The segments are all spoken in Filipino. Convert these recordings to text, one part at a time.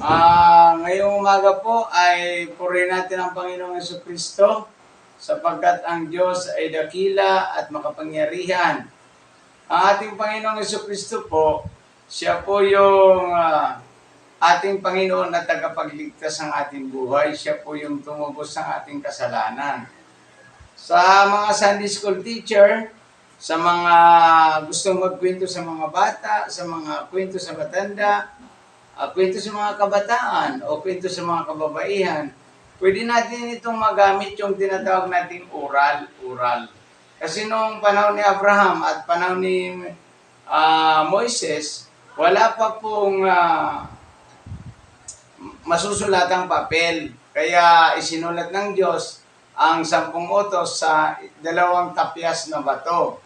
Ngayong umaga po ay purihin natin ang Panginoong Jesucristo sapagkat ang Diyos ay dakila at makapangyarihan. Ang ating Panginoong Jesucristo po, siya po yung ating Panginoon na tagapagligtas ng ating buhay. Siya po yung tumubos ng ating kasalanan. Sa mga Sunday School teacher, sa mga gustong magkwento sa mga bata, sa mga kwento sa matanda, kwento sa mga kabataan o kwento sa mga kababaihan, pwede natin itong magamit yung tinatawag nating oral. Kasi noong panahon ni Abraham at panahon ni Moises, wala pa pong masusulatang papel. Kaya isinulat ng Diyos ang 10 utos sa 2 tapyas na bato.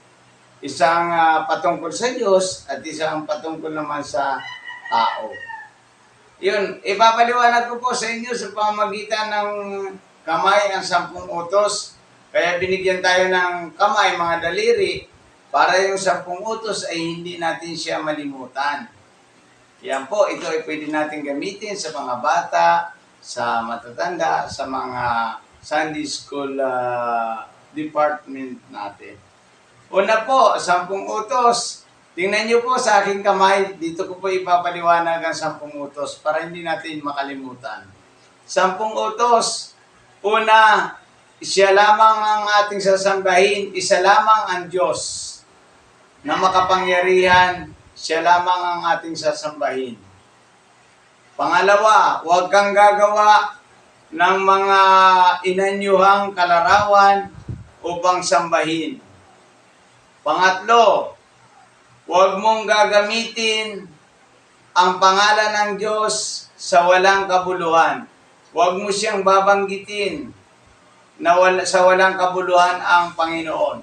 Isang patungkol sa Diyos at isang patungkol naman sa tao. Yun, ipapaliwanag ko po sa inyo sa pamamagitan ng kamay ang 10 utos. Kaya binigyan tayo ng kamay, mga daliri, para yung 10 utos ay hindi natin siya malimutan. Yan po, ito ay pwede natin gamitin sa mga bata, sa matatanda, sa mga Sunday School department natin. Una po, 10 utos. Tingnan niyo po sa aking kamay, dito ko po ipapaliwanag ang 10 utos para hindi natin makalimutan. 10 utos. Una, siya lamang ang ating sasambahin, isa lamang ang Diyos na makapangyarihan, siya lamang ang ating sasambahin. Pangalawa, huwag kang gagawa ng mga inanyuhang kalarawan upang sambahin. Pangatlo, huwag mong gagamitin ang pangalan ng Diyos sa walang kabuluhan. Huwag mo siyang babanggitin na sa walang kabuluhan ang Panginoon.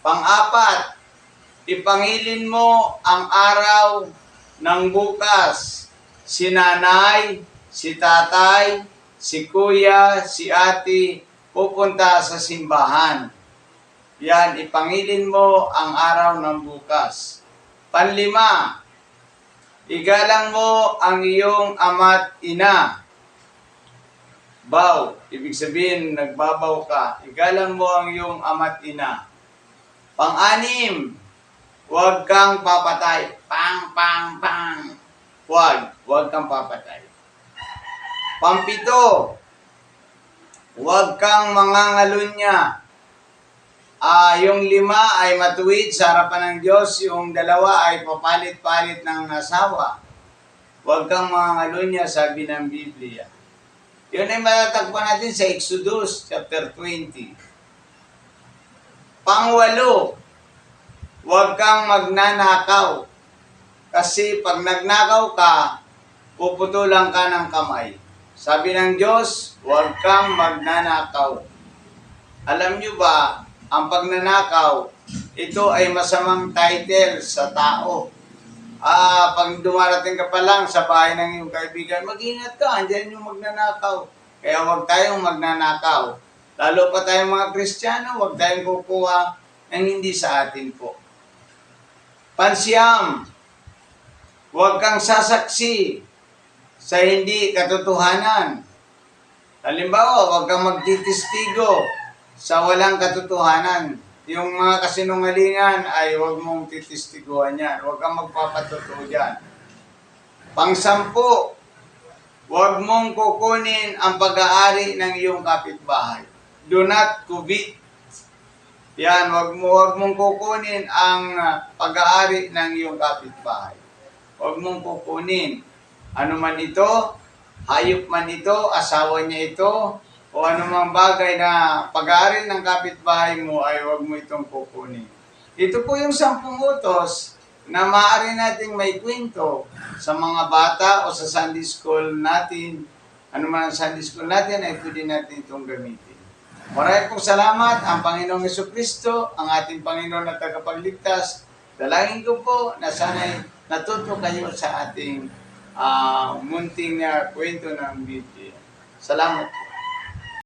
Pang-apat, ipangilin mo ang araw ng bukas. Si nanay, si tatay, si kuya, si ate, pupunta sa simbahan. Yan, ipangilin mo ang araw ng bukas. Panlima, igalang mo ang iyong ama't ina. Bow, ibig sabihin, nagbabaw ka. Igalang mo ang iyong ama't ina. Pang-anim, huwag kang papatay. Pang. Huwag kang papatay. Pampito, huwag kang mangangalunya. Yung 5 ay matuwid sa harapan ng Diyos, yung 2 ay papalit-palit ng asawa. Huwag kang mangangalunya, sabi ng Biblia. Yun ay matatagpuan natin sa Exodus chapter 20. Pang-8, huwag kang magnanakaw. Kasi pag nagnakaw ka, puputulan ka ng kamay. Sabi ng Diyos, huwag kang magnanakaw. Alam nyo ba, ang pagnanakaw, ito ay masamang title sa tao. Pag dumarating ka pa lang sa bahay ng iyong kaibigan, mag-ingat ka, andyan yung magnanakaw. Kaya huwag tayong magnanakaw. Lalo pa tayong mga Kristiyano, huwag tayong kukuha ng hindi sa atin po. Pansyam, huwag kang sasaksi sa hindi katotohanan. Halimbawa, huwag kang magtitistigo sa walang katotohanan. Yung mga kasinungalingan ay huwag mong titistiguan yan. Huwag kang magpapatotoo dyan. Pang-10, huwag mong kukunin ang pag-aari ng iyong kapitbahay. Do not covet. Yan, huwag mong kukunin ang pag-aari ng iyong kapitbahay. Huwag mong kukunin. Ano man ito, hayop man ito, asawa niya ito, o anumang bagay na pag-aari ng kapitbahay mo ay huwag mo itong kukunin. Ito po yung 10 utos na maaari nating may kwento sa mga bata o sa Sunday School natin. Ano man ang Sunday School natin ay pwede natin itong gamitin. Maraming pong salamat ang Panginoong Jesucristo, ang ating Panginoon na tagapagligtas. Dalangin ko po na sana'y natuto kayo sa ating munting kwento ng Biblia. Salamat po.